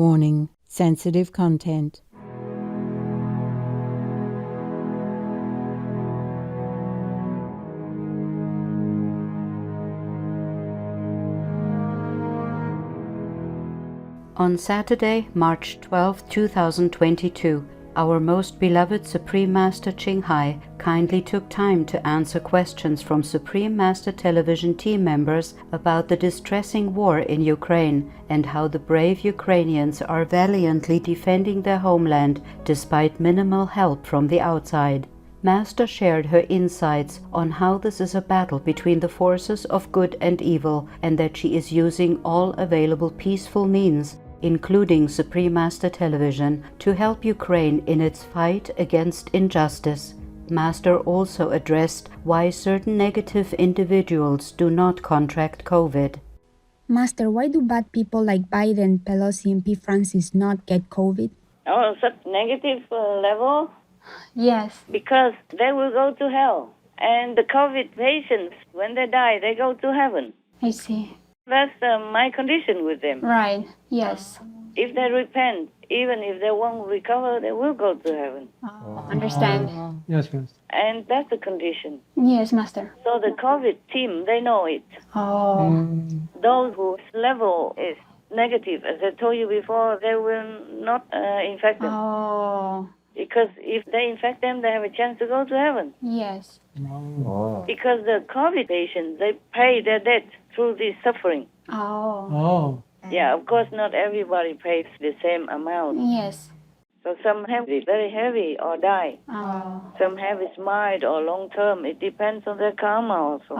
Warning: sensitive content. On Saturday, March 12, 2022, our most beloved Supreme Master Ching Hai kindly took time to answer questions from Supreme Master Television team members about the distressing war in Ukraine and how the brave Ukrainians are valiantly defending their homeland despite minimal help from the outside. Master shared her insights on how this is a battle between the forces of good and evil, and that she is using all available peaceful means, including Supreme Master Television, to help Ukraine in its fight against injustice. Master also addressed why certain negative individuals do not contract COVID. Master, why do bad people like Biden, Pelosi, and P. Francis not get COVID? Oh, such negative level? Yes. Because they will go to hell. And the COVID patients, when they die, they go to heaven. I see. That's my condition with them. Right. Yes. If they repent, even if they won't recover, they will go to heaven. Understand. Yes. And that's the condition. Yes, Master. So the COVID team, they know it. Those whose level is negative, as I told you before, they will not infect them. Because if they infect them, they have a chance to go to heaven. Yes. Because the COVID patients, they pay their debt through this suffering. Yeah, of course, not everybody pays the same amount. Yes. So some have it very heavy or die. Some have it mild or long term. It depends on their karma also.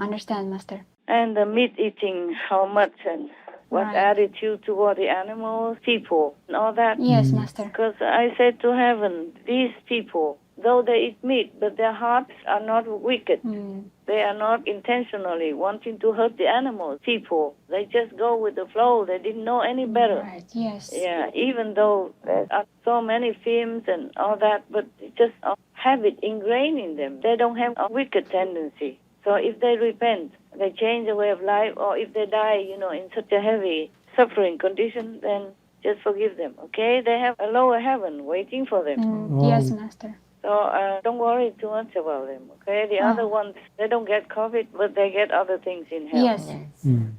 Understand, Master. And the meat eating, how much and what attitude toward the animals, people, and all that. Yes, Master. Because I said to heaven, these people, though they eat meat, but their hearts are not wicked. They are not intentionally wanting to hurt the animals, people. They just go with the flow. They didn't know any better. Right. Yes. Yeah, even though there are so many films and all that, but they just have it ingrained in them. They don't have a wicked tendency. So if they repent, they change the way of life, or if they die, in such a heavy suffering condition, then just forgive them, okay? They have a lower heaven waiting for them. Yes, Master. So don't worry too much about them, okay? The other ones, they don't get COVID, but they get other things in hell. Yes.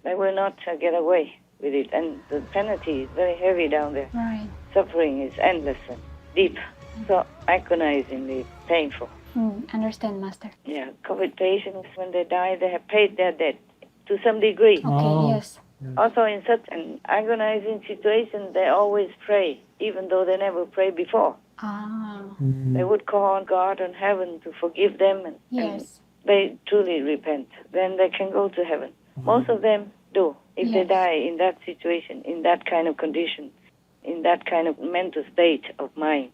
They will not get away with it, and the penalty is very heavy down there. Right. Suffering is endless and deep, so agonizingly painful. Understand, Master. Yeah, COVID patients, when they die, they have paid their debt to some degree. Okay, yes. Also, in such an agonizing situation, they always pray, even though they never prayed before. They would call on God and heaven to forgive them, and they truly repent. Then they can go to heaven. Most of them do, if they die in that situation, in that kind of condition, in that kind of mental state of mind.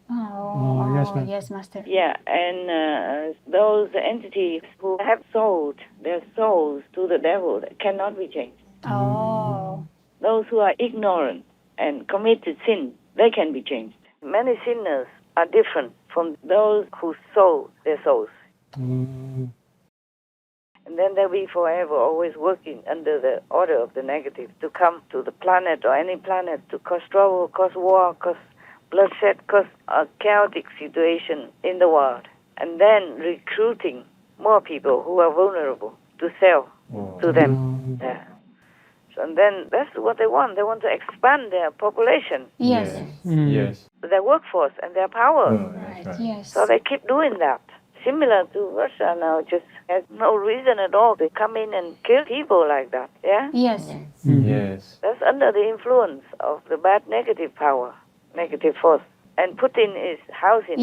Yes, Master. Yeah, and those entities who have sold their souls to the devil cannot be changed. Those who are ignorant and committed sin, they can be changed. Many sinners are different from those who sold their souls. And then they'll be forever always working under the order of the negative to come to the planet or any planet to cause trouble, cause war, cause bloodshed, cause a chaotic situation in the world. And then recruiting more people who are vulnerable to sell to them. Yeah. So, and then that's what they want. They want to expand their population. Yes. Their workforce and their power. Right. Yes. So they keep doing that. Similar to Russia now, just has no reason at all to come in and kill people like that. Yeah? Yes. That's under the influence of the bad negative power, negative force. And Putin is housing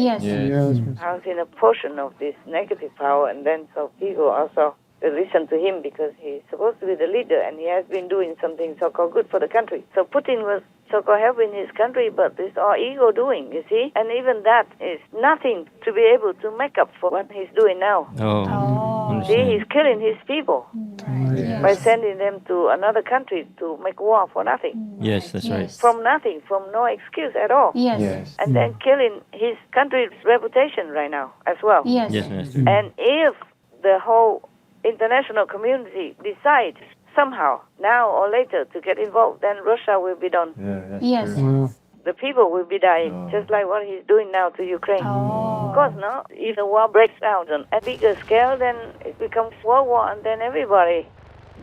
housing a portion of this negative power, and then so people also listen to him because he's supposed to be the leader and he has been doing something so-called good for the country. So Putin was so-called helping his country, but it's all ego doing, you see? And even that is nothing to be able to make up for what he's doing now. See, he's killing his people by sending them to another country to make war for nothing. Yes, that's right. From nothing, from no excuse at all. And then killing his country's reputation right now as well. Yes, Master. And if the whole international community decides somehow, now or later, to get involved, then Russia will be done. Yeah, that's Yes. true. The people will be dying, just like what he's doing now to Ukraine. Of course, no? If the war breaks out on a bigger scale, then it becomes World War, and then everybody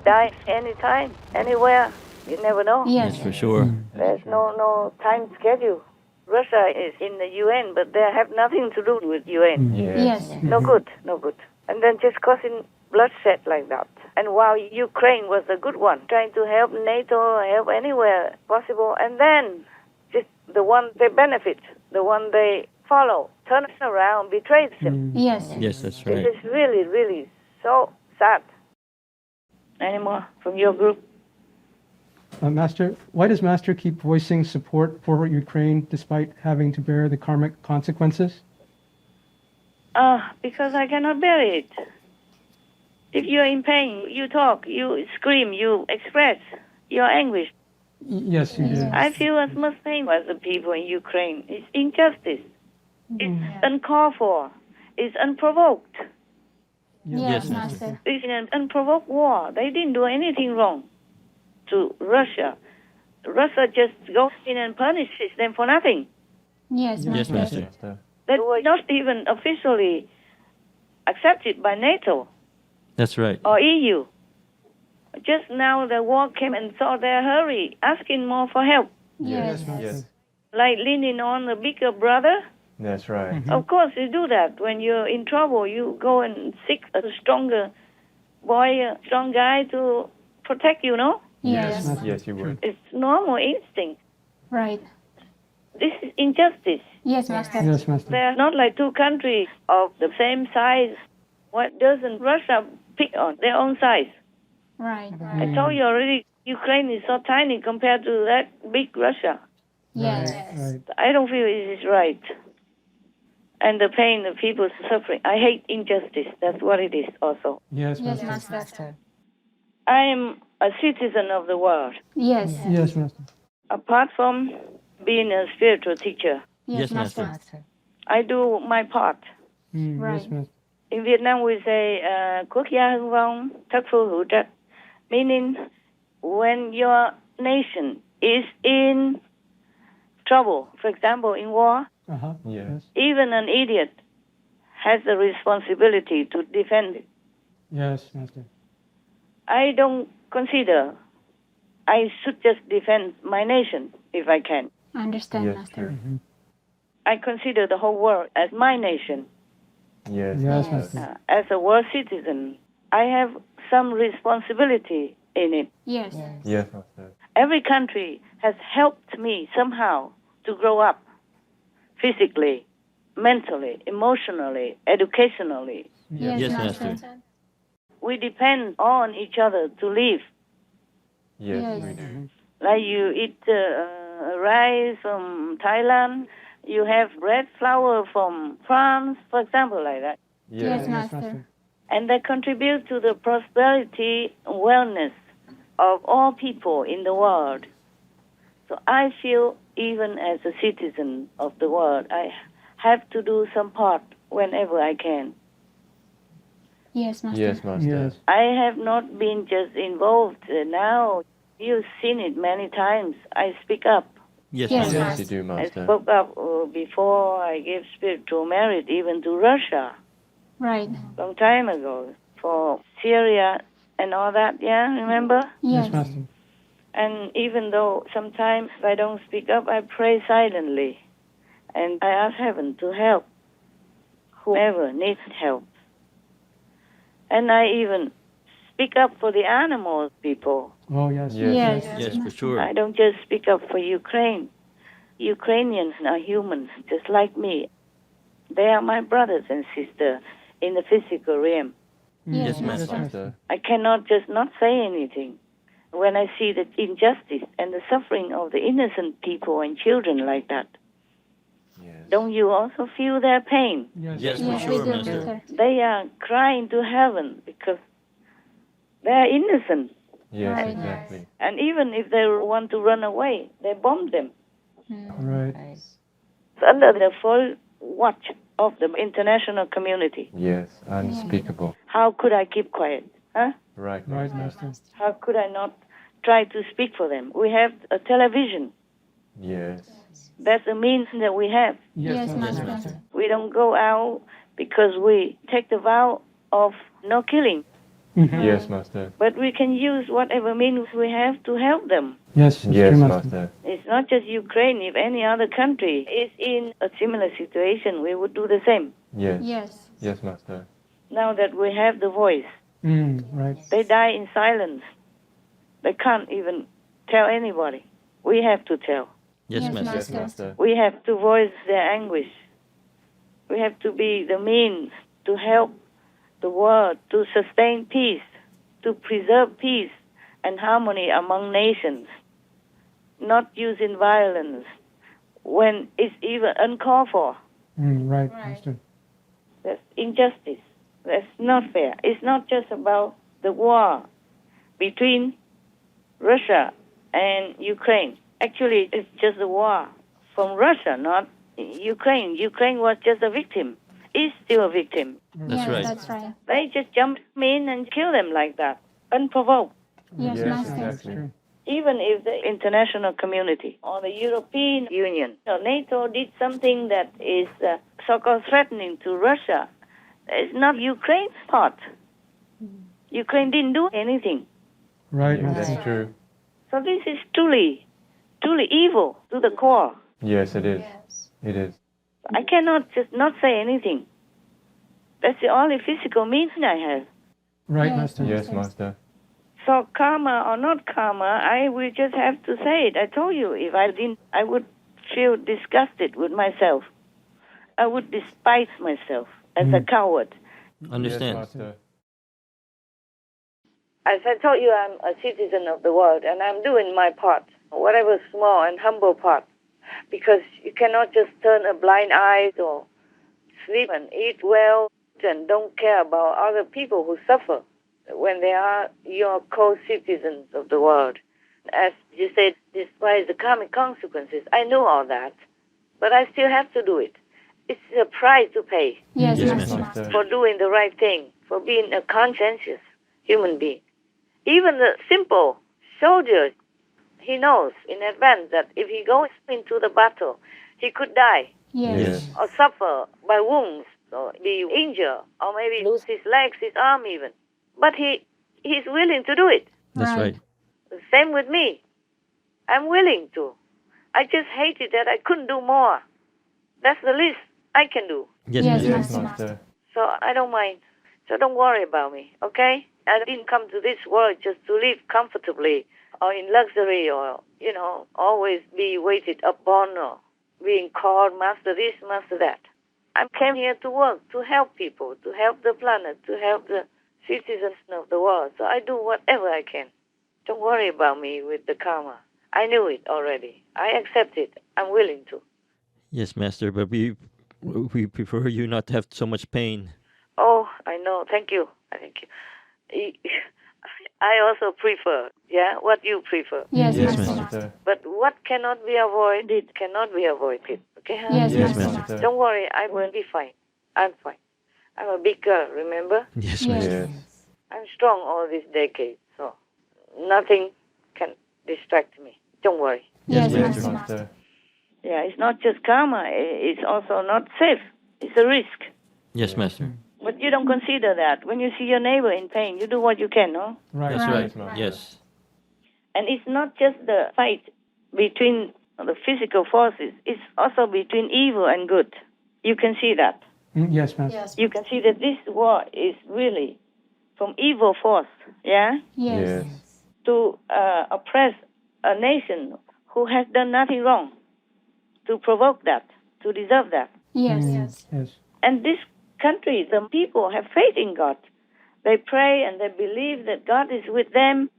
dies anytime, anywhere. You never know. Yes. Yes, for sure. There's no time schedule. Russia is in the UN, but they have nothing to do with UN. Yes. No good, no good. And then just causing bloodshed like that. And while Ukraine was a good one, trying to help NATO, help anywhere possible, and then just the one they benefit, the one they follow, turns around, betrays them. Yes. Yes, that's This right. is really, really so sad. Any more from your group? Master, why does Master keep voicing support for Ukraine despite having to bear the karmic consequences? Because I cannot bear it. If you're in pain, you talk, you scream, you express your anguish. Yes, you did. I feel as much pain as the people in Ukraine. It's injustice. It's uncalled for. It's unprovoked. Yes, Master. It's an unprovoked war. They didn't do anything wrong to Russia. Russia just goes in and punishes them for nothing. Yes, Yes, Master. Master. They were not even officially accepted by NATO That's right. or EU. Just now the war came and saw their hurry, asking more for help. Yes. Yes, Like leaning on the bigger brother. that's right. Of course you do that. When you're in trouble, you go and seek a stronger boy, a strong guy to protect you, no? Yes. Yes, you would. It's normal instinct. Right. This is injustice. Yes, Master. Yes, Master. They're not like two countries of the same size. Why doesn't Russia pick on their own size? Right. I told you already, Ukraine is so tiny compared to that big Russia. Yes. Right. I don't feel it is right. And the pain, the people suffering. I hate injustice. That's what it is also. Yes, Yes, Master. Master. I am a citizen of the world. Yes. Yes, Master. Apart from being a spiritual teacher, Yes, Yes, Master. I do my part. Yes, Right. Master. In Vietnam, we say, quốc gia hưng vong, thất phu hữu trách, meaning when your nation is in trouble, for example, in war, Uh-huh. Yes. even an idiot has the responsibility to defend it. Yes, Master. I don't consider I should just defend my nation if I can. I understand, Yes, Master. I consider the whole world as my nation. Yes. Yes, Master. As a world citizen, I have some responsibility in it. Yes. Yes, Master. Every country has helped me somehow to grow up physically, mentally, emotionally, educationally. Yes, Yes, Master. Master. We depend on each other to live. Yes, Yes. we do. Like you eat rice from Thailand, you have bread flour from France, for example, like that. Yes, Master. And they contribute to the prosperity and wellness of all people in the world. So I feel, even as a citizen of the world, I have to do some part whenever I can. Yes, Master. Yes, Master. Yes. I have not been just involved now. You've seen it many times. I speak up. Yes, Yes, Master. Yes, you do, I Master. spoke up before I gave spiritual merit even to Russia Right. long time ago for Syria and all that, yeah, remember? Yes, Yes. Master. And even though sometimes I don't speak up, I pray silently. And I ask heaven to help whoever needs help. And I even speak up for the animals, people. Oh, yes. Yes. Yes, for sure. I don't just speak up for Ukraine. Ukrainians are human, just like me. They are my brothers and sisters in the physical realm. Yes, Yes, Master. Master. I cannot just not say anything. When I see the injustice and the suffering of the innocent people and children like that, Yes. don't you also feel their pain? Yes. Yes, for Yes, we sure, do, Master. Master. They are crying to heaven because they are innocent. Yes, Right. exactly. And even if they want to run away, they bomb them. Right. It's under the full watch of the international community. Yes, unspeakable. How could I keep quiet? Huh? Right, Right, Master. Master. How could I not try to speak for them? We have a television. Yes. That's the means that we have. Yes, Master. Master. We don't go out because we take the vow of no killing. Yes, Master. But we can use whatever means we have to help them. Yes, it's Yes, true, Master. It's not just Ukraine. If any other country is in a similar situation, we would do the same. Yes. Yes. Yes, Master. Now that we have the voice, Right. they die in silence. They can't even tell anybody. We have to tell. Yes, Yes, Master. Master. We have to voice their anguish. We have to be the means to help the world, to sustain peace, to preserve peace and harmony among nations, not using violence when it's even uncalled for. Right, Master. That's injustice. That's not fair. It's not just about the war between Russia and Ukraine. Actually, it's just a war from Russia, not Ukraine. Ukraine was just a victim. Is still a victim. That's right. That's right. They just jump in and kill them like that, unprovoked. Yes, Yes, Master. exactly. Even if the international community or the European Union or NATO did something that is so-called threatening to Russia, it's not Ukraine's part. Ukraine didn't do anything. Right, Yeah, Master. that's true. So this is truly evil to the core. Yes, it is. It is. I cannot just not say anything. That's the only physical means I have. Right, Yes, Master. Yes, Master. So karma or not karma, I will just have to say it. I told you, if I didn't, I would feel disgusted with myself. I would despise myself as a coward. Understand. Yes, Master. As I told you, I'm a citizen of the world, and I'm doing my part, whatever small and humble part, because you cannot just turn a blind eye or sleep and eat well and don't care about other people who suffer when they are your co-citizens of the world. As you said, despite the karmic consequences, I know all that, but I still have to do it. It's a price to pay Yes, Yes, Master. Master. for doing the right thing, for being a conscientious human being. Even the simple soldier, he knows in advance that if he goes into the battle, he could die Yes. Yes. or suffer by wounds or be injured or maybe lose his legs, his arm even. But he's willing to do it. That's Right. right. Same with me. I'm willing to. I just hated that I couldn't do more. That's the least I can do. Yes, Yes, Master. Yes, Master. Master. So I don't mind. So don't worry about me, okay? I didn't come to this world just to live comfortably or in luxury or, always be waited upon or being called master this, master that. I came here to work, to help people, to help the planet, to help the citizens of the world. So I do whatever I can. Don't worry about me with the karma. I knew it already. I accept it. I'm willing to. Yes, Master. But we prefer you not to have so much pain. Oh, I know. Thank you. Thank you. I also prefer, what you prefer. Yes, Yes, Master. Master. But what cannot be avoided cannot be avoided. Okay? Huh? Yes, Yes, Master. Master. Don't worry, I will be fine. I'm fine. I'm a big girl, remember? Yes, Yes. Master. Yes. I'm strong all these decades, so nothing can distract me. Don't worry. Yes, Yes, Master. Master. Yeah, it's not just karma. It's also not safe. It's a risk. Yes, Master. But you don't consider that. When you see your neighbor in pain, you do what you can, no? Right. That's Right. right. Yes. And it's not just the fight between the physical forces. It's also between evil and good. You can see that. Yes, Master. You can see that this war is really from evil force, Yes. Yes. to oppress a nation who has done nothing wrong, to provoke that, to deserve that. Yes. Yes. And this country, the people have faith in God. They pray and they believe that God is with them,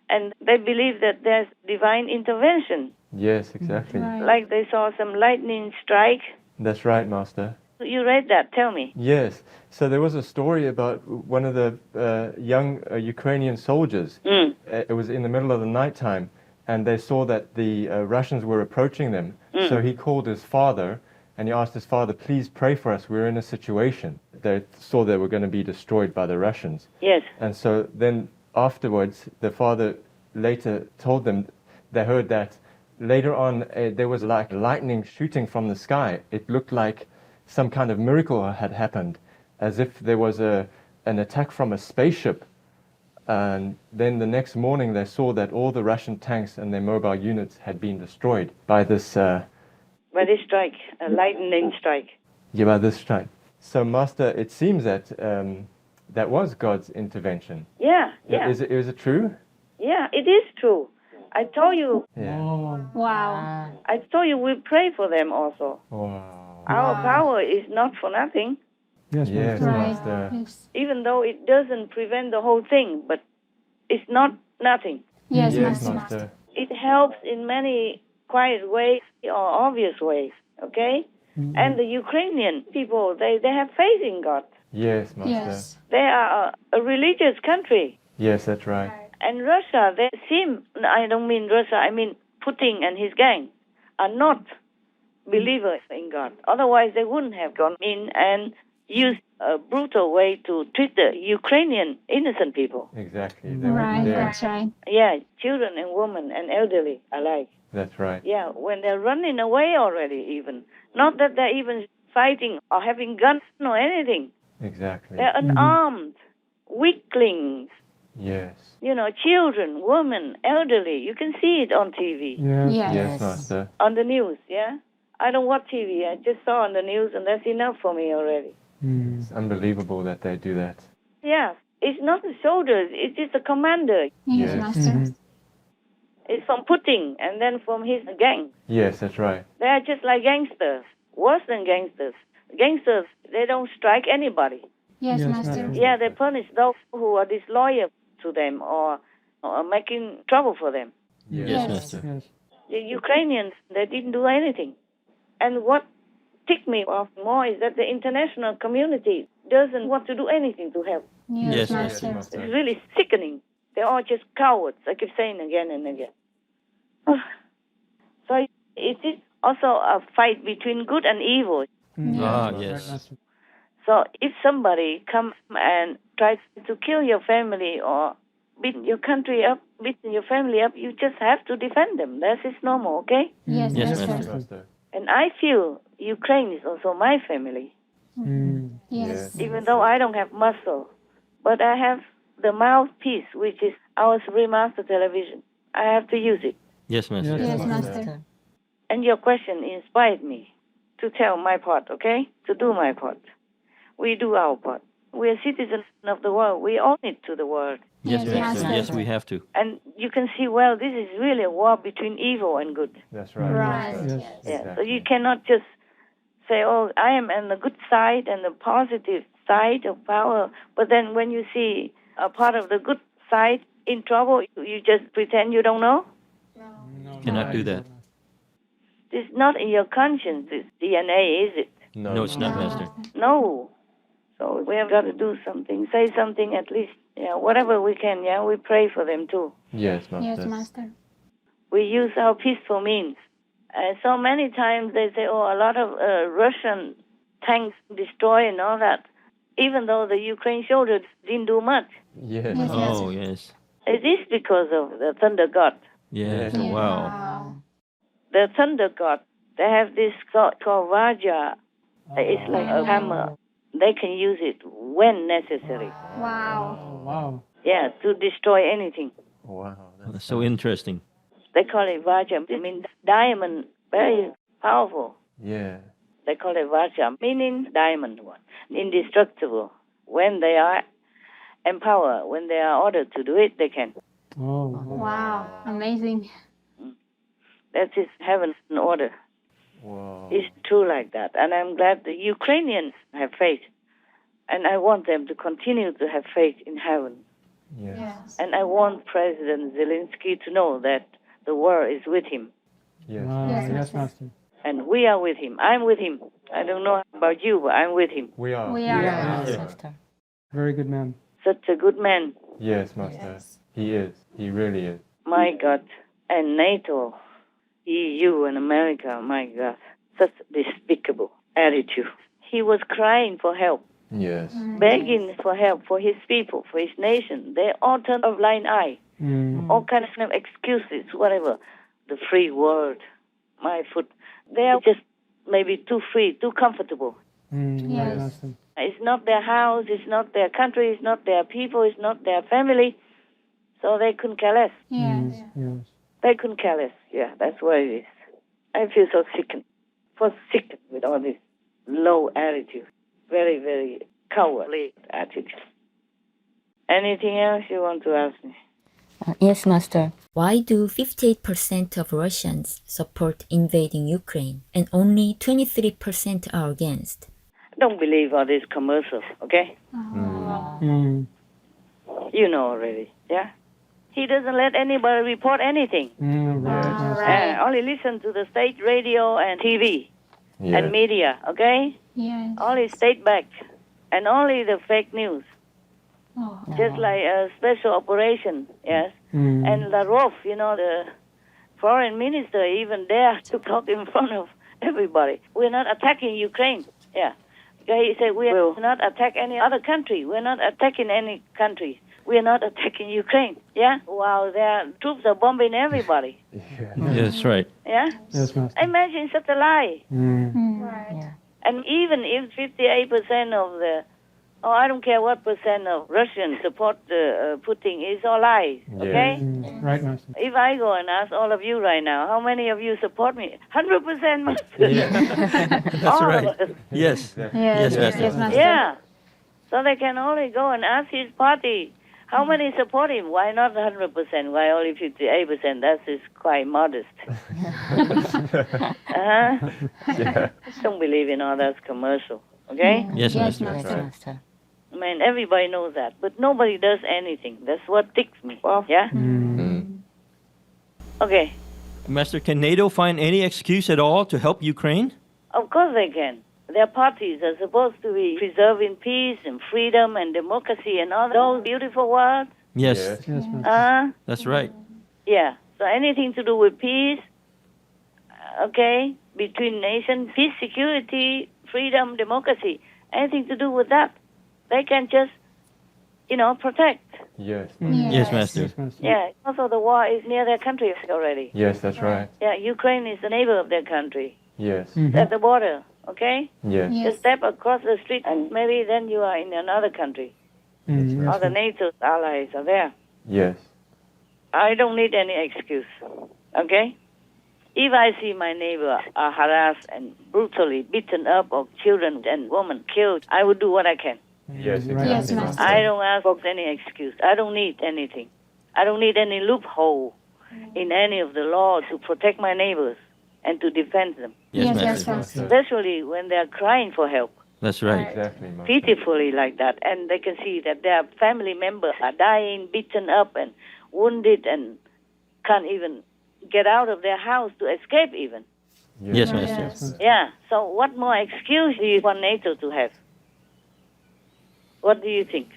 and they believe that there's divine intervention. Yes, exactly. Right. Like they saw some lightning strike. That's right, Master. You read that, tell me. Yes. So there was a story about one of the young Ukrainian soldiers. Mm. It was in the middle of the nighttime, and they saw that the Russians were approaching them. So he called his father, and he asked his father, please pray for us, we're in a situation. they saw they were going to be destroyed by the Russians. Yes. And so then afterwards, the father later told them, they heard that later on there was like lightning shooting from the sky. It looked like some kind of miracle had happened, as if there was an attack from a spaceship. And then the next morning they saw that all the Russian tanks and their mobile units had been destroyed by this... by this strike, a lightning strike. Yeah, by this strike. So, Master, it seems that that was God's intervention. Yeah. Is it true? Yeah, it is true. I told you. Yeah. Wow. I told you we pray for them also. Wow. Our power is not for nothing. Yes, Yes, Master. Master. Even though it doesn't prevent the whole thing, but it's not nothing. Yes, Yes, Master. Master. It helps in many quiet ways or obvious ways, okay? And the Ukrainian people, they have faith in God. Yes, Master. Yes. They are a religious country. Yes, that's right. And Russia, they seem, I don't mean Russia, I mean Putin and his gang are not believers in God. Otherwise, they wouldn't have gone in and used a brutal way to treat the Ukrainian innocent people. Exactly. They Right, were there. that's right. Yeah, children and women and elderly alike. That's right. Yeah, when they're running away already even. Not that they're even fighting or having guns or anything. Exactly. They're unarmed, weaklings, Yes. you know, children, women, elderly. You can see it on TV, Yes. Yes. Yes, Master. on the news, yeah? I don't watch TV. I just saw on the news, and that's enough for me already. It's unbelievable that they do that. Yeah, it's not the soldiers. It's just the commander. Yes, Yes. Master. It's from Putin and then from his gang. Yes, that's right. They are just like gangsters, worse than gangsters. Gangsters, they don't strike anybody. Yes, Yes, Master. Master. Yeah, they punish those who are disloyal to them or making trouble for them. Yes, Yes. Master. Yes. The Ukrainians, they didn't do anything. And what ticked me off more is that the international community doesn't want to do anything to help. Yes, Yes, Master. Master. It's really sickening. They're all just cowards, I keep saying again and again. So it is also a fight between good and evil. Ah, Right, yes. Master. So if somebody comes and tries to kill your family or beat your country up, beat your family up, you just have to defend them. That is normal, okay? Yes, Yes, Master. Master. Master. And I feel Ukraine is also my family, Yes. even though I don't have muscle. But I have the mouthpiece, which is our Supreme Master television. I have to use it. Yes, Master. Yes, Master. Master. And your question inspired me to tell my part, okay? To do my part. We do our part. We are citizens of the world. We owe it to the world. Yes, Yes, Master. Master. Yes, we have to. And you can see, well, this is really a war between evil and good. That's right. Right. Master. Yes. Yeah. So you cannot just say, oh, I am on the good side and the positive side of power. But then when you see a part of the good side in trouble, you just pretend you don't know? Cannot do that. It's not in your conscience, it's DNA, is it? No, it's not, Master. No. So we have got to do something, say something at least. Yeah, whatever we can, yeah, we pray for them too. Yes, Master. Yes, Master. We use our peaceful means. So many times they say, oh, a lot of Russian tanks destroy and all that, even though the Ukraine soldiers didn't do much. Yes. Yes, Oh, yes. It is because of the thunder god. Yes. Yeah. Wow. The thunder god, they have this god called Vaja. It's like a hammer. They can use it when necessary. Wow. Oh, wow. Yeah, to destroy anything. Wow. That's so interesting. They call it Vaja. I mean, diamond, very powerful. Yeah. They call it Vaja, meaning diamond one, indestructible. When they are empowered, when they are ordered to do it, they can. Oh, Wow. Amazing. That is heaven's order. Wow. It's true like that. And I'm glad the Ukrainians have faith. And I want them to continue to have faith in heaven. Yes. And I want President Zelensky to know that the world is with him. Yes. Wow. Yes, Yes, Master. Master. And we are with him. I'm with him. I don't know about you, but I'm with him. We are. We are. Yeah. Very good man. Such a good man. Yes, Master. He is. He really is. My God. And NATO, EU and America, my God. Such despicable attitude. He was crying for help. Yes. begging for help for his people, for his nation. They all turn a blind eye. All kinds of excuses, whatever. The free world, my foot. They are just maybe too free, too comfortable. Yes. It's not their house, it's not their country, it's not their people, it's not their family. So they couldn't care less. Yes. They couldn't care less. Yeah, that's what it is. I feel so sickened. Sickened with all this low attitude. Very, very cowardly attitude. Anything else you want to ask me? Yes, Master. Why do 58% of Russians support invading Ukraine and only 23% are against? Don't believe all these commercials, okay? You know already, yeah? He doesn't let anybody report anything. Only listen to the state radio and TV and media, okay? Yes. Only state back and only the fake news. Just like a special operation, yes? And Lavrov, the foreign minister, even dare to talk in front of everybody. We're not attacking Ukraine, yeah. He said, we will not attack any other country. We're not attacking any country. We're not attacking Ukraine, yeah? While their troops are bombing everybody. Yes, right. Yeah? Yes, Master. Imagine such a lie. Yeah. And even if 58% of I don't care what percent of Russians support Putin, it's all lies, okay? Right, Master. If I go and ask all of you right now, how many of you support me? 100%, Master. That's All right. of us. Yes. Yes, Master. yes, Master. Yeah. So they can only go and ask his party, how many support him? Why not 100%? Why only 58%? That is quite modest. Don't believe in all that commercial, okay? Yes, Master. Yes, Master. I mean, everybody knows that, but nobody does anything. That's what ticks me off, yeah? Okay. Master, can NATO find any excuse at all to help Ukraine? Of course they can. Their parties are supposed to be preserving peace and freedom and democracy and all those beautiful words. Yes. Yes, Master. That's right. Yeah. So anything to do with peace, okay, between nations, peace, security, freedom, democracy, anything to do with that, they can just, protect. Yes. Yes, Master. Yes, Master. Yeah. Also, the war is near their country already. Yes, that's right. Yeah. Ukraine is the neighbor of their country. Yes. At the border, okay? Yes. Just step across the street and maybe then you are in another country. All the NATO allies are there. Yes. I don't need any excuse, okay? If I see my neighbor are harassed and brutally beaten up or children and women killed, I will do what I can. Yes, Right. Yes, exactly. Master. I don't ask for any excuse. I don't need anything. I don't need any loophole in any of the law to protect my neighbors and to defend them, Yes, Yes, Master. Master. especially when they're crying for help. That's right. Exactly, Master. Pitifully like that, and they can see that their family members are dying, beaten up and wounded and can't even get out of their house to escape even. Yes, Master. Yeah, so what more excuse do you want NATO to have? What do you think?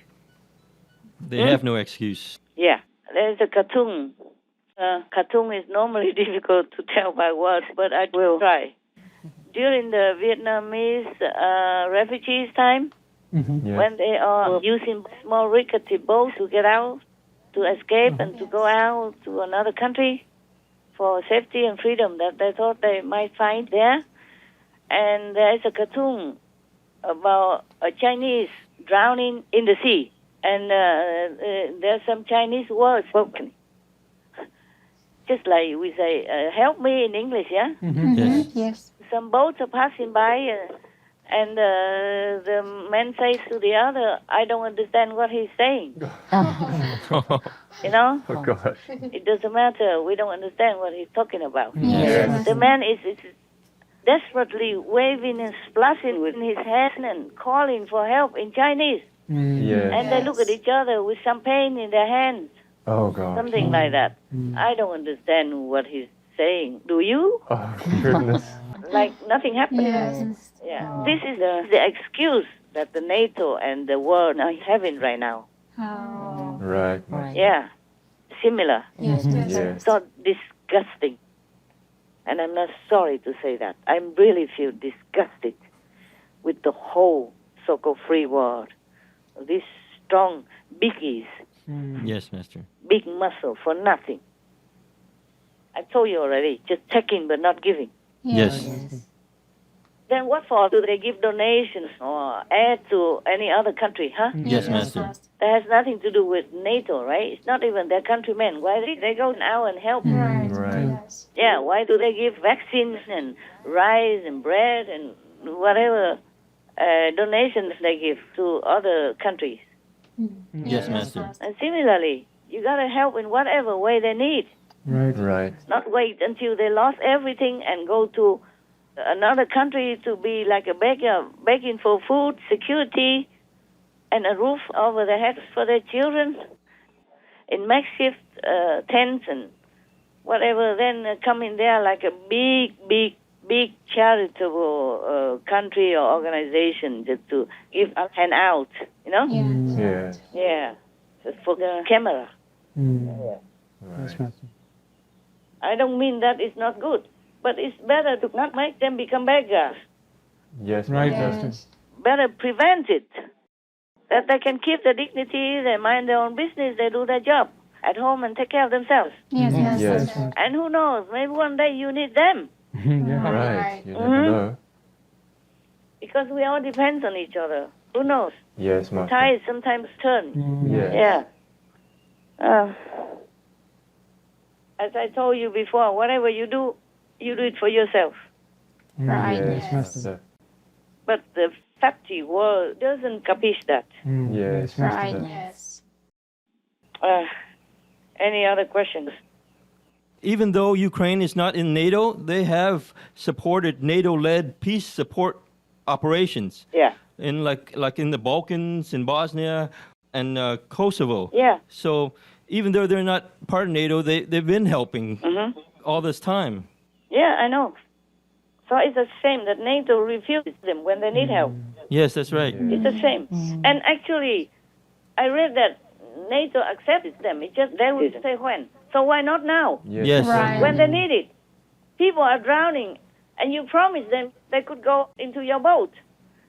They have no excuse. Yeah, there's a cartoon. Cartoon is normally difficult to tell by words, but I will try. During the Vietnamese refugees time, Yes. when they are using small rickety boats to get out, to escape and to go out to another country for safety and freedom that they thought they might find there. And there is a cartoon about a Chinese drowning in the sea. And there's some Chinese words spoken. Just like we say, help me in English, yeah? Yes. Yes. Some boats are passing by and the man says to the other, I don't understand what he's saying. You know? Oh, gosh. It doesn't matter. We don't understand what he's talking about. Yes. The man is desperately waving and splashing with his hand and calling for help in Chinese. Yes. And they look at each other with champagne in their hands, Oh, gosh. something like that. I don't understand what he's saying. Do you? Oh, goodness. Like nothing happened. Yes. Yeah. This is the excuse that the NATO and the world are having right now. Oh. Right. Right. Yeah. Similar. Yes. Yes. So disgusting. And I'm not sorry to say that. I really feel disgusted with the whole so-called free world. These strong biggies, Yes, Master. big muscle for nothing. I told you already, just taking but not giving. Yes. Then what for do they give donations or aid to any other country, huh? Yes, Master. That has nothing to do with NATO, right? It's not even their countrymen. Why did they go out and help? Right. Yeah, why do they give vaccines and rice and bread and whatever donations they give to other countries? Yes, Master. And similarly, you got to help in whatever way they need. Right. Not wait until they lost everything and go to another country to be like a beggar, begging for food, security, and a roof over their heads for their children in makeshift tents and whatever. Then come in there like a big charitable country or organization just to give a hand out, you know? Yeah. Yeah, just for the camera. Yes, Master. I don't mean that it's not good, but it's better to not make them become beggars. Yes, Right, Master. Master. Better prevent it. That they can keep their dignity, they mind their own business, they do their job at home and take care of themselves. Yes. And who knows, maybe one day you need them. Yeah. Right. You never know. Because we all depend on each other. Who knows? Yes, Master. Tides sometimes turn. Yes. Yeah. As I told you before, whatever you do it for yourself. Yes, Master. But the fatty world doesn't capiche that. Yes, Master. Any other questions? Even though Ukraine is not in NATO, they have supported NATO-led peace support operations. Yeah. In like in the Balkans, in Bosnia, and Kosovo. Yeah. So even though they're not part of NATO, they've been helping all this time. Yeah, I know. So it's a shame that NATO refuses them when they need help. Yes, that's right. It's a shame. And actually, I read that NATO accepted them. It's just they will say when. So why not now? Yes. When they need it. People are drowning, and you promise them they could go into your boat.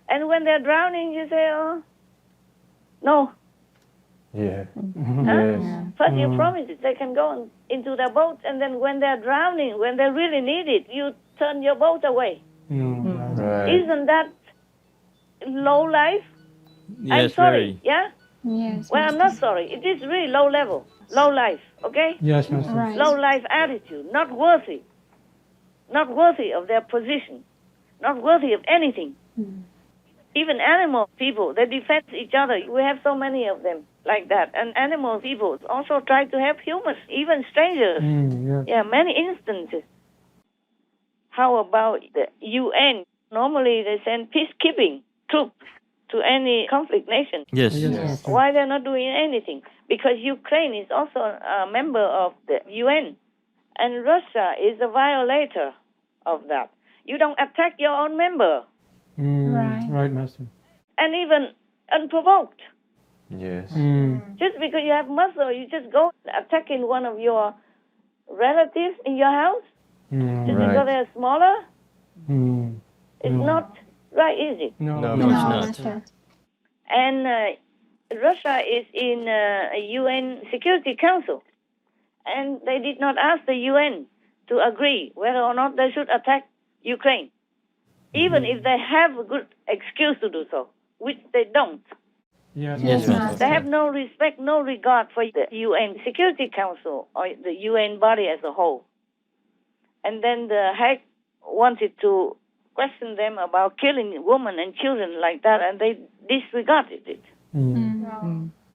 And when they're drowning, you say, oh, no. Yeah. Huh? Yes. First you promise it, they can go into their boat, and then when they're drowning, when they really need it, you turn your boat away. Right. Isn't that low life? Yes, I'm sorry, very. yeah? Yes. Well, I'm not sorry. It is really low level, low life, okay? Yes, Master. Low life attitude, not worthy of their position, not worthy of anything. Even animal people, they defend each other. We have so many of them like that. And animal people also try to help humans, even strangers. Yeah, many instances. How about the UN? Normally they send peacekeeping troops to any conflict nation. Yes. Master. Why they're not doing anything? Because Ukraine is also a member of the UN. And Russia is a violator of that. You don't attack your own member. Right, Master. And even unprovoked. Yes. Just because you have muscle, you just go attacking one of your relatives in your house? Just because they're smaller? It's not right, is it? No, it's not. And Russia is in a UN Security Council. And they did not ask the UN to agree whether or not they should attack Ukraine. Even if they have a good excuse to do so, which they don't. Yes, Master. They have no respect, no regard for the UN Security Council or the UN body as a whole. And then the Hague wanted to question them about killing women and children like that, and they disregarded it.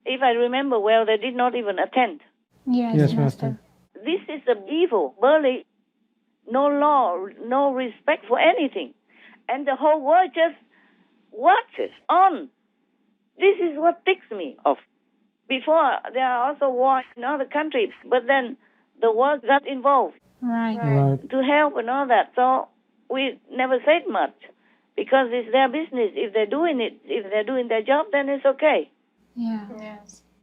If I remember well, they did not even attend. Yes, Master. This is the evil, barely no law, no respect for anything. And the whole world just watches on. This is what ticks me off. Before, there are also wars in other countries, but then the world got involved to help and all that. So we never said much because it's their business. If they're doing it, if they're doing their job, then it's okay.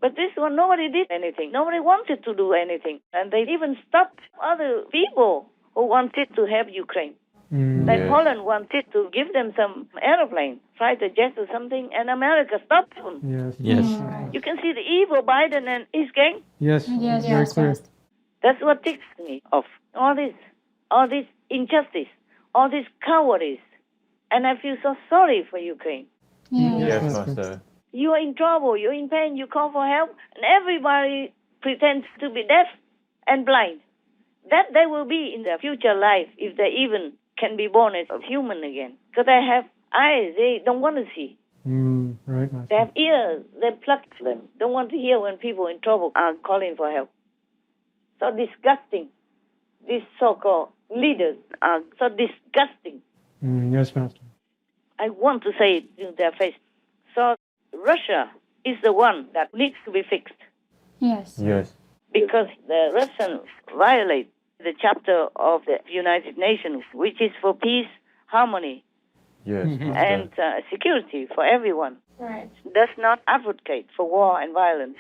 But this one, nobody did anything. Nobody wanted to do anything. And they even stopped other people who wanted to help Ukraine. Like Poland wanted to give them some aeroplane, fighter jets or something, and America stopped them. Yes. You can see the evil Biden and his gang. Yes, very clear. That's what ticks me off. All this injustice, all this cowardice. And I feel so sorry for Ukraine. Yes, Master. You are in trouble, you're in pain, you call for help, and everybody pretends to be deaf and blind. That they will be in their future life if they even can be born as a human again. Because they have eyes, they don't want to see. Right, Master. They have ears, they pluck them. Don't want to hear when people in trouble are calling for help. So disgusting. These so-called leaders are so disgusting. Yes, Master. I want to say it in their face. So Russia is the one that needs to be fixed. Yes. Because the Russians violate the chapter of the United Nations, which is for peace, harmony, and security for everyone. Right. Does not advocate for war and violence,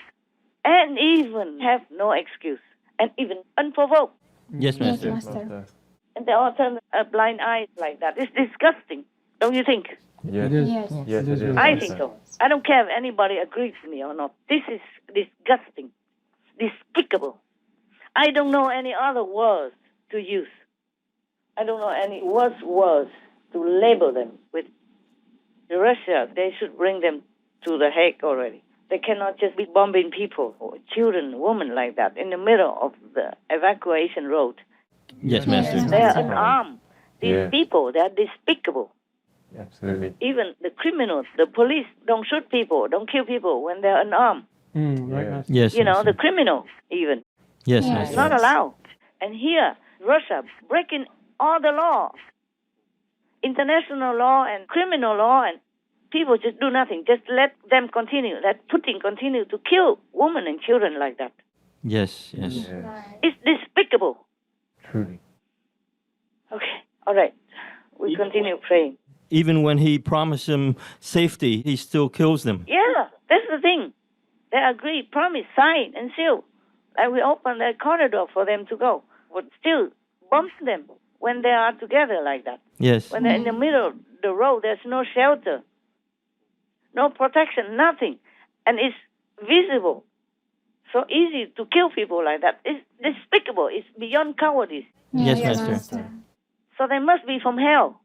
and even have no excuse, and even unprovoked. Yes, Master. And they all turn a blind eye like that. It's disgusting, don't you think? Yes. Yes, it is. I think so. I don't care if anybody agrees with me or not. This is disgusting, despicable. I don't know any other words to use. I don't know any worse words to label them with. Russia, they should bring them to the Hague already. They cannot just be bombing people, or children, women like that, in the middle of the evacuation road. Yes, Master. They are unarmed. These people, they are despicable. Absolutely. Even the criminals, the police don't shoot people, don't kill people when they're unarmed. Right, Master. Yes, You know, Master. the criminals even. Yes, Yes. Master. It's not allowed. And here, Russia breaking all the law, international law and criminal law, and people just do nothing. Just let them continue. Let Putin continue to kill women and children like that. Yes. It's despicable. Truly. Okay, all right. We continue praying. Even when he promised them safety, he still kills them. Yeah, that's the thing. They agree, promise, sign, and seal. And we open the corridor for them to go. But still bomb them when they are together like that. Yes. When they're in the middle of the road, there's no shelter, no protection, nothing. And it's visible. So easy to kill people like that. It's despicable. It's beyond cowardice. Yes, Master. So they must be from hell.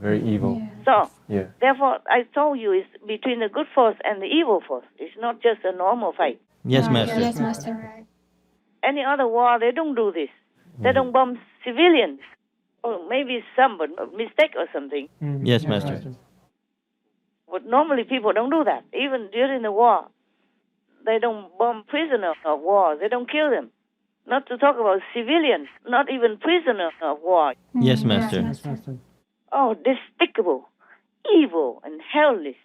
Very evil. So, Yeah. therefore, I told you it's between the good force and the evil force. It's not just a normal fight. Yes, Master. Yes, Master. Right. Any other war, they don't do this. They don't bomb civilians. Or maybe some, but a mistake or something. Yes, Master. But normally people don't do that. Even during the war, they don't bomb prisoners of war. They don't kill them. Not to talk about civilians, not even prisoners of war. Yes, Master. Yes, Master. Oh, despicable, evil, and hellish.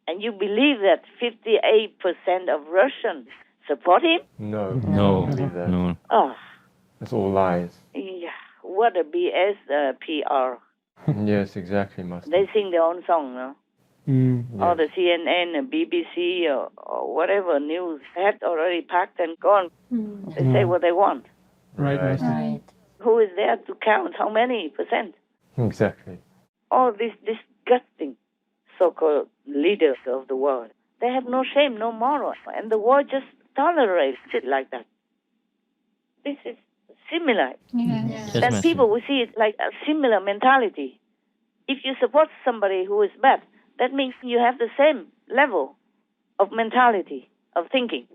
And you believe that 58% of Russians support him? No. No. I don't believe that. No. Oh, It's all lies. yeah. What a BS PR. Yes, exactly, Master. They sing their own song, no? Or the CNN, the BBC, or whatever news had already packed and gone. They say what they want. Right, Master. Right. Who is there to count how many percent? Exactly. All these disgusting so-called leaders of the world. They have no shame, no moral, and the world just tolerates it like that. This is similar. Yes, And Master. people will see it like a similar mentality. If you support somebody who is bad, that means you have the same level of mentality, of thinking.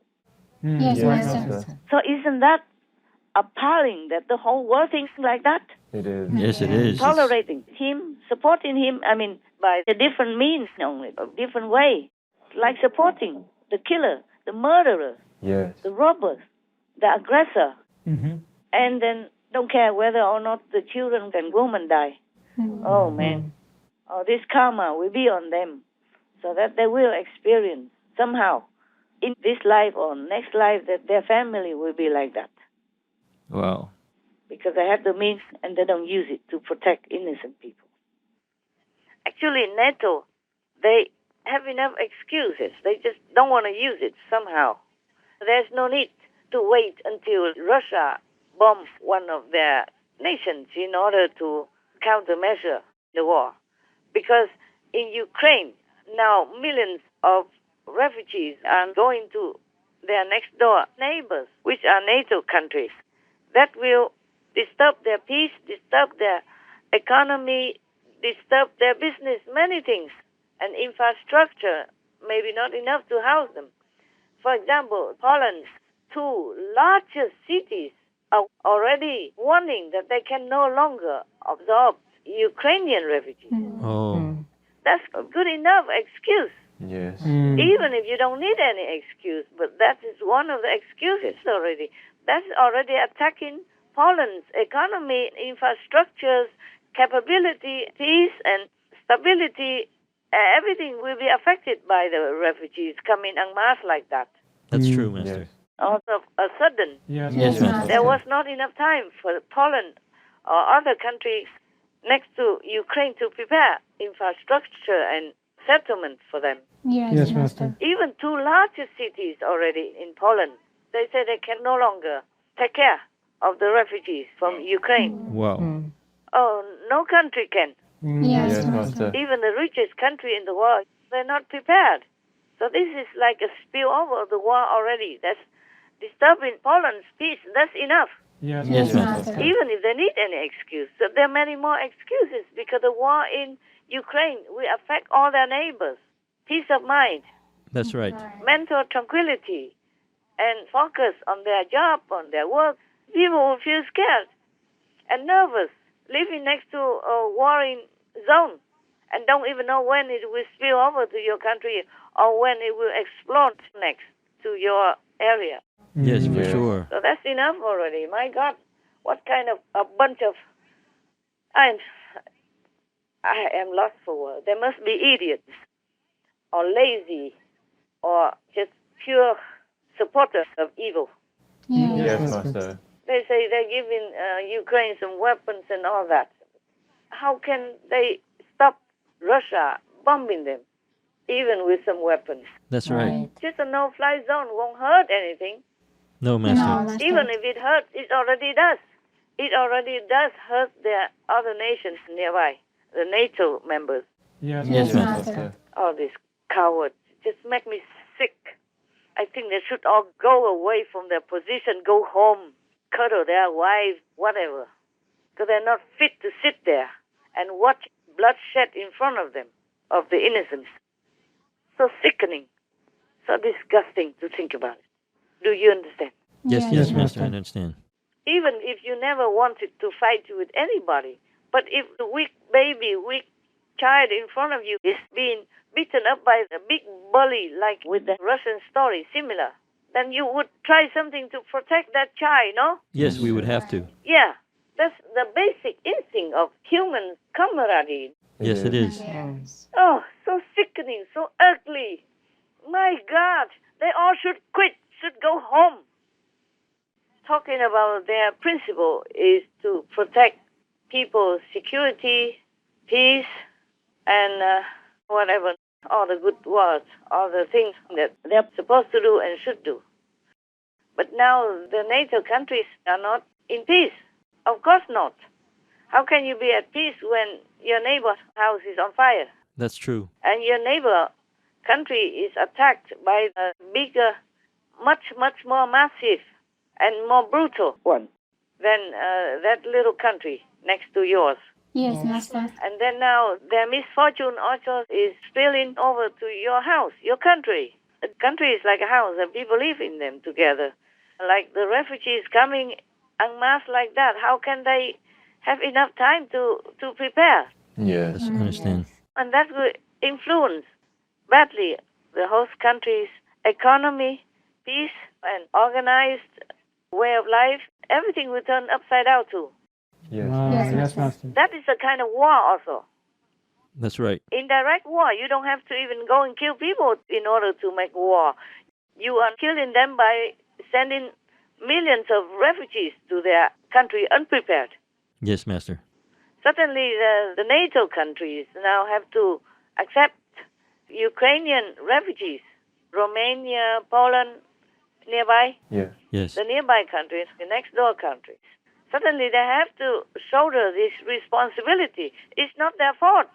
Yes, Yes, Master. Master. So isn't that appalling that the whole world thinks like that? It is. Yes, it is. Tolerating him, supporting him, I mean, by a different means only, a different way. Like supporting the killer, the murderer, Yes. the robbers, the aggressor, and then don't care whether or not the children and women die. Oh, man. Oh, this karma will be on them so that they will experience somehow in this life or next life that their family will be like that. Wow. Because they have the means and they don't use it to protect innocent people. Actually, NATO, they have enough excuses. They just don't want to use it somehow. There's no need to wait until Russia bombs one of their nations in order to countermeasure the war. Because in Ukraine, now millions of refugees are going to their next door neighbors, which are NATO countries. That will disturb their peace, disturb their economy, disturb their business, many things. And infrastructure, maybe not enough to house them. For example, Poland's two largest cities are already warning that they can no longer absorb Ukrainian refugees. Oh. That's a good enough excuse. Yes. Even if you don't need any excuse, but that is one of the excuses already. That's already attacking Poland's economy, infrastructures, capability, peace, and stability. Everything will be affected by the refugees coming en masse like that. That's true, Master. Yes. Also, a sudden, Yes, Yes, Master. there was not enough time for Poland or other countries next to Ukraine to prepare infrastructure and settlement for them. Yes, Master. Even two largest cities already in Poland, they say they can no longer take care of the refugees from Ukraine. Wow. Oh, no country can. Yes, Master. Even the richest country in the world, they're not prepared. So this is like a spillover of the war already. That's disturbing Poland's peace. That's enough. Yes, Yes, Master. Master. Even if they need any excuse. So there are many more excuses because the war in Ukraine will affect all their neighbors. Peace of mind, That's right. mental tranquility, and focus on their job, on their work. People will feel scared and nervous living next to a warring zone and don't even know when it will spill over to your country or when it will explode next to your area. Yes, for Yes. sure. So that's enough already. My God, what kind of a bunch of... I am lost for words. There must be idiots or lazy or just pure supporters of evil. Yes, Master. They say they're giving Ukraine some weapons and all that. How can they stop Russia bombing them, even with some weapons? That's right. Just a no-fly zone won't hurt anything. No, Master. Even if it hurts, it already does. It already does hurt the other nations nearby, the NATO members. Yes, Yes, Master. Master. All these cowards just make me sick. I think they should all go away from their position, go home, cuddle their wives, whatever. Because they're not fit to sit there and watch bloodshed in front of them, of the innocents. So sickening, so disgusting to think about it. Do you understand? Yes, Yes, yes, Master. Master. I understand. Even if you never wanted to fight with anybody, but if the weak baby, weak child in front of you is being beaten up by a big bully, like with the Russian story, similar, then you would try something to protect that child, no? Yes, we would have to. Yeah, that's the basic instinct of human camaraderie. Yes, it is. Oh, so sickening, so ugly. My God, they all should quit, should go home. Talking about their principle is to protect people's security, peace, and whatever, all the good words, all the things that they're supposed to do and should do. But now the NATO countries are not in peace. Of course not. How can you be at peace when your neighbor's house is on fire That's true. and your neighbor country is attacked by a bigger, much more massive and more brutal one than that little country next to yours? Yes, Master. And then now their misfortune also is spilling over to your house, your country. A country is like a house and people live in them together. Like the refugees coming en masse like that, how can they have enough time to prepare? Yes. Yes, I understand. And that will influence badly the host country's economy, peace, and organized way of life. Everything will turn upside down too. Yes. Yes, Master. That is a kind of war also. That's right. Indirect war. You don't have to even go and kill people in order to make war. You are killing them by sending millions of refugees to their country unprepared. Yes, Master. Certainly the NATO countries now have to accept Ukrainian refugees. Romania, Poland, nearby, Yes. Yes. the nearby countries, the next door countries. Suddenly they have to shoulder this responsibility. It's not their fault.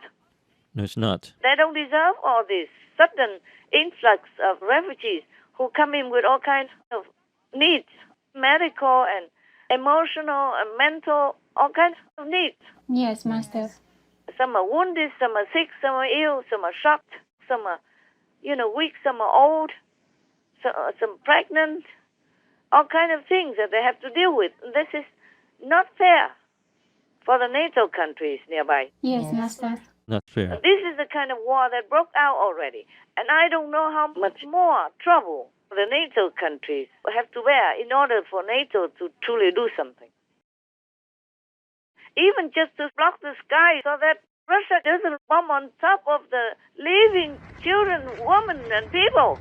No, it's not. They don't deserve all this sudden influx of refugees who come in with all kinds of needs, medical and emotional and mental, all kinds of needs. Yes, Master. Some are wounded, some are sick, some are ill, some are shocked, some are, weak, some are old, some pregnant, all kinds of things that they have to deal with. This is not fair for the NATO countries nearby. Yes, Master. Not fair. This is the kind of war that broke out already. And I don't know how much more trouble the NATO countries have to bear in order for NATO to truly do something. Even just to block the sky so that Russia doesn't bomb on top of the living children, women, and people.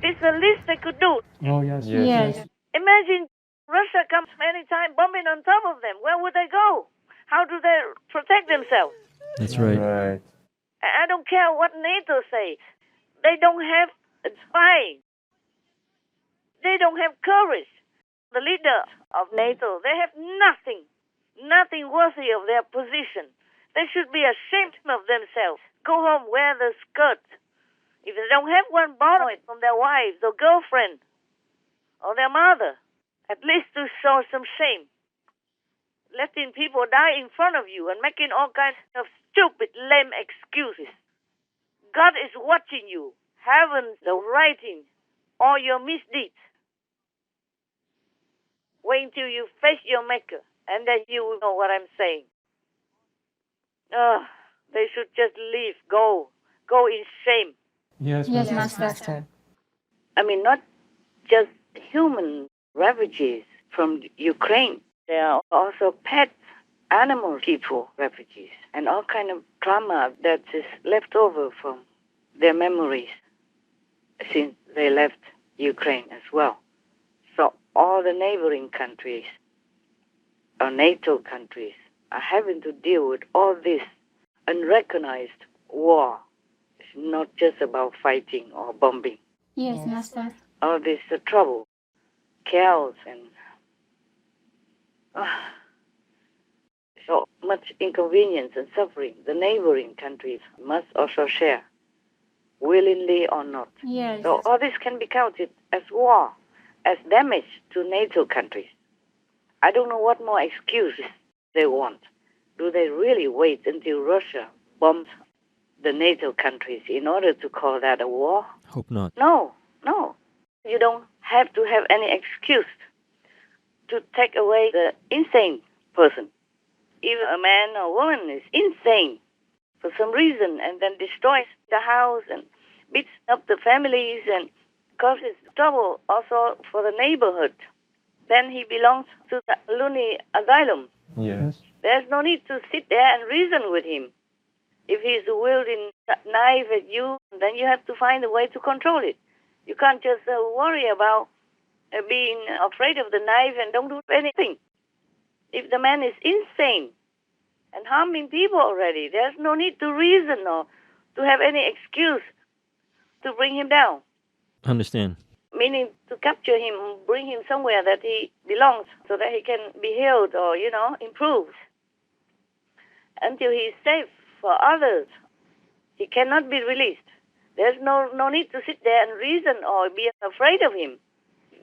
It's the least they could do. Oh, yes. Yes. Imagine Russia comes anytime bombing on top of them. Where would they go? How do they protect themselves? That's right. Right. I don't care what NATO say. They don't have a spy. They don't have courage. The leader of NATO, they have nothing worthy of their position. They should be ashamed of themselves. Go home, wear the skirt. If they don't have one, borrow it from their wives or girlfriend or their mother, at least to show some shame. Letting people die in front of you and making all kinds of stupid, lame excuses. God is watching you. Heaven's writing all your misdeeds. Wait until you face your Maker, and then you will know what I'm saying. They should just leave, go in shame. Yes, Yes, Master. Master. I mean, not just human refugees from Ukraine. There are also pet animal people refugees and all kind of trauma that is left over from their memories since they left Ukraine as well. So all the neighboring countries or NATO countries are having to deal with all this unrecognized war. It's not just about fighting or bombing. Yes, Master. All this trouble, chaos, and so much inconvenience and suffering the neighboring countries must also share, willingly or not. Yes. So all this can be counted as war, as damage to NATO countries. I don't know what more excuses they want. Do they really wait until Russia bombs the NATO countries in order to call that a war? Hope not. No. You don't have to have any excuse to take away the insane person. If a man or woman is insane for some reason and then destroys the house and beats up the families and causes trouble also for the neighborhood, then he belongs to the loony asylum. Yes. There's no need to sit there and reason with him. If he's wielding a knife at you, then you have to find a way to control it. You can't just worry about being afraid of the knife and don't do anything. If the man is insane and harming people already, there's no need to reason or to have any excuse to bring him down. Understand. Meaning to capture him, bring him somewhere that he belongs so that he can be healed or, improve. Until he's safe for others, he cannot be released. There's no need to sit there and reason or be afraid of him.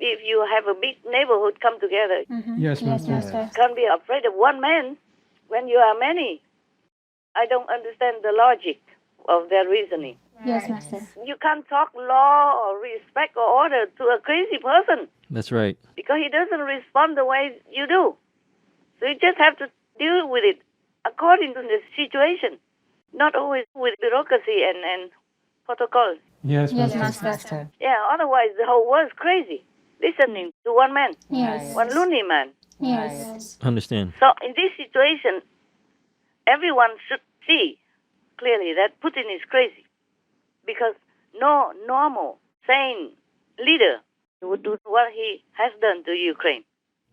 If you have a big neighborhood come together, Yes, Master. Master. can't be afraid of one man when you are many. I don't understand the logic of their reasoning. Yes, Master. You can't talk law or respect or order to a crazy person That's right. because he doesn't respond the way you do. So you just have to deal with it according to the situation, not always with bureaucracy and protocols. Yes, Yes, Master. Master. Yeah, otherwise the whole world's crazy, listening to one man, Yes. one loony man. Yes. Understand. So in this situation, everyone should see clearly that Putin is crazy because no normal, sane leader would do what he has done to Ukraine.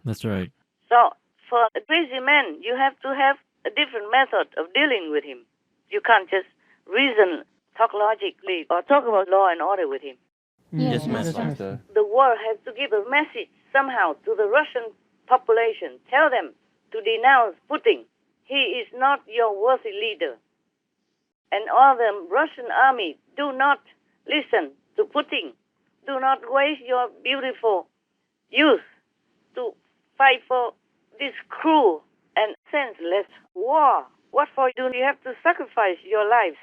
That's right. So for a crazy man, you have to have a different method of dealing with him. You can't just reason, talk logically, or talk about law and order with him. Yes, Master. Master. The world has to give a message somehow to the Russian population. Tell them to denounce Putin. He is not your worthy leader. And all the Russian army, do not listen to Putin. Do not waste your beautiful youth to fight for this cruel and senseless war. What for do you have to sacrifice your lives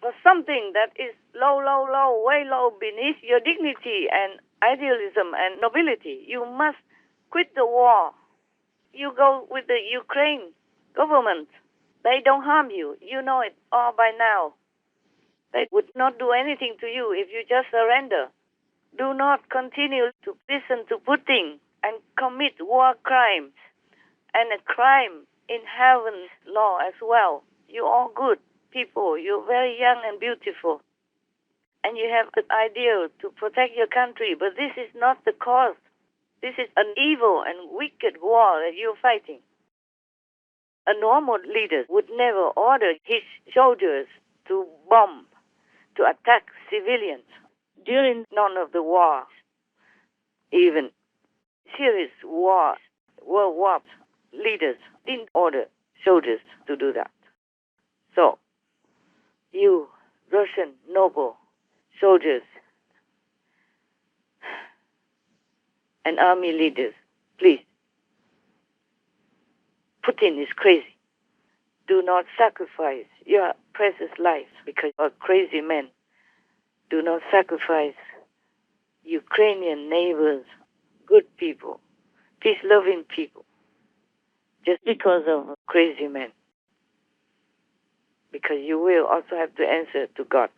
for something that is low, way low beneath your dignity and idealism and nobility? You must quit the war. You go with the Ukraine government. They don't harm you. You know it all by now. They would not do anything to you if you just surrender. Do not continue to listen to Putin and commit war crimes and a crime in heaven's law as well. You're all good people. You're very young and beautiful. And you have the ideal to protect your country, but this is not the cause. This is an evil and wicked war that you're fighting. A normal leader would never order his soldiers to bomb, to attack civilians during none of the wars. Even serious wars, world wars, leaders didn't order soldiers to do that. So, you Russian noble soldiers and army leaders, please, Putin is crazy. Do not sacrifice your precious lives because of crazy men. Do not sacrifice Ukrainian neighbors, good people, peace-loving people, just because of crazy men. Because you will also have to answer to God.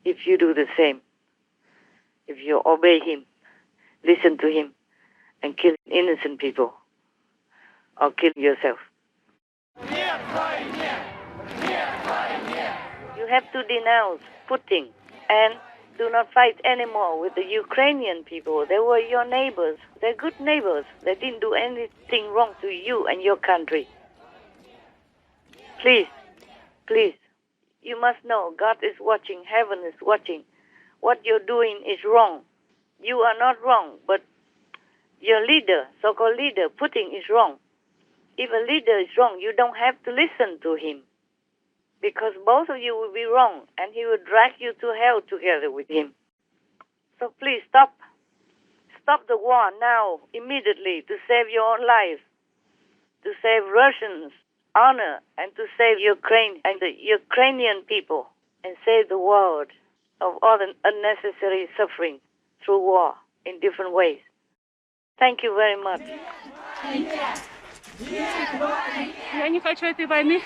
If you do the same, if you obey Him, listen to Him, and kill innocent people, or kill yourself. You have to denounce Putin and do not fight anymore with the Ukrainian people. They were your neighbors. They're good neighbors. They didn't do anything wrong to you and your country. Please, please, you must know God is watching, heaven is watching. What you're doing is wrong. You are not wrong, but your leader, so-called leader, Putin, is wrong. If a leader is wrong, you don't have to listen to him, because both of you will be wrong, and he will drag you to hell together with him. So please stop. Stop the war now, immediately, to save your own life, to save Russians' honor, and to save Ukraine and the Ukrainian people, and save the world of all the unnecessary suffering through war in different ways. Thank you very much. Я не хочу этой войны.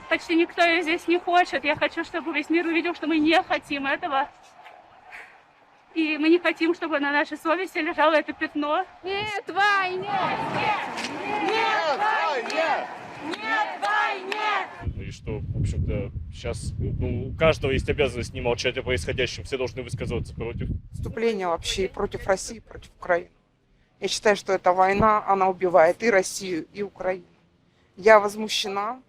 Почти никто ее здесь не хочет. Я хочу, чтобы весь мир увидел, что мы не хотим этого. И мы не хотим, чтобы на нашей совести лежало это пятно. Нет войне! Нет войне! Нет войне! И что, в общем-то, сейчас у каждого есть обязанность не молчать о происходящем. Все должны высказываться против. Вступление вообще против России, против Украины. Я считаю, что эта война, она убивает и Россию, и Украину. Я возмущена.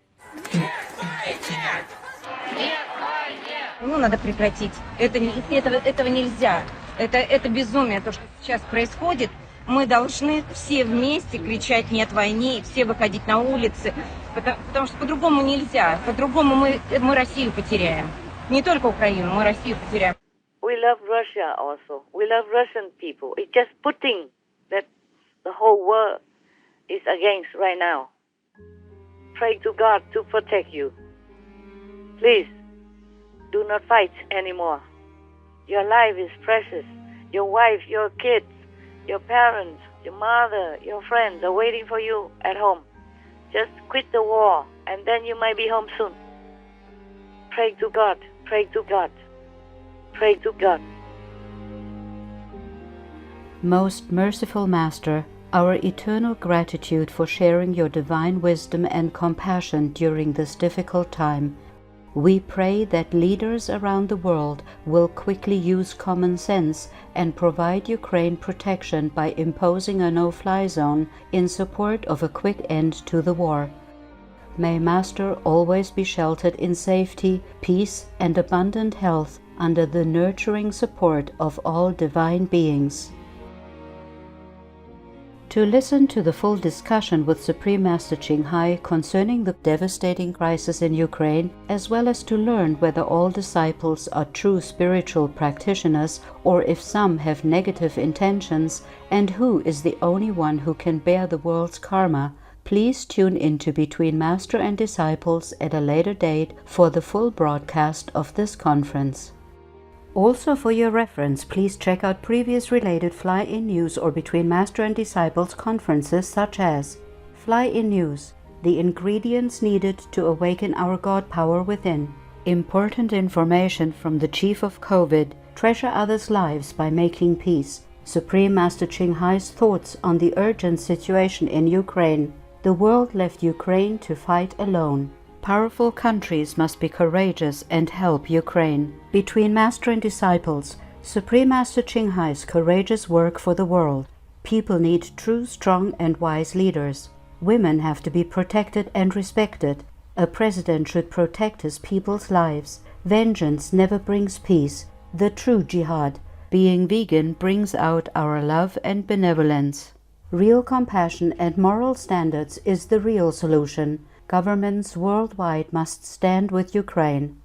Ну, надо прекратить. Этого нельзя. Это безумие, то, что сейчас происходит. Мы должны все вместе кричать «нет войне», и все выходить на улицы, потому что по-другому нельзя. По-другому мы Россию потеряем. Не только Украину, мы Россию потеряем. We love Russia also. We love Russian people. It's just Putin that the whole world is against right now. Pray to God to protect you. Please, do not fight anymore. Your life is precious. Your wife, your kids, your parents, your mother, your friends are waiting for you at home. Just quit the war, and then you might be home soon. Pray to God. Pray to God. Pray to God. Most merciful Master, our eternal gratitude for sharing your divine wisdom and compassion during this difficult time. We pray that leaders around the world will quickly use common sense and provide Ukraine protection by imposing a no-fly zone in support of a quick end to the war. May Master always be sheltered in safety, peace, and abundant health under the nurturing support of all divine beings. To listen to the full discussion with Supreme Master Ching Hai concerning the devastating crisis in Ukraine, as well as to learn whether all disciples are true spiritual practitioners or if some have negative intentions, and who is the only one who can bear the world's karma, please tune into Between Master and Disciples at a later date for the full broadcast of this conference. Also for your reference, please check out previous related Fly-In News or Between Master and Disciples conferences such as Fly-In News, the ingredients needed to awaken our God power within, important information from the Chief of COVID, treasure others' lives by making peace, Supreme Master Ching Hai's thoughts on the urgent situation in Ukraine, the world left Ukraine to fight alone. Powerful countries must be courageous and help Ukraine. Between Master and Disciples, Supreme Master Ching Hai's courageous work for the world. People need true, strong and wise leaders. Women have to be protected and respected. A president should protect his people's lives. Vengeance never brings peace. The true jihad, being vegan, brings out our love and benevolence. Real compassion and moral standards is the real solution. Governments worldwide must stand with Ukraine.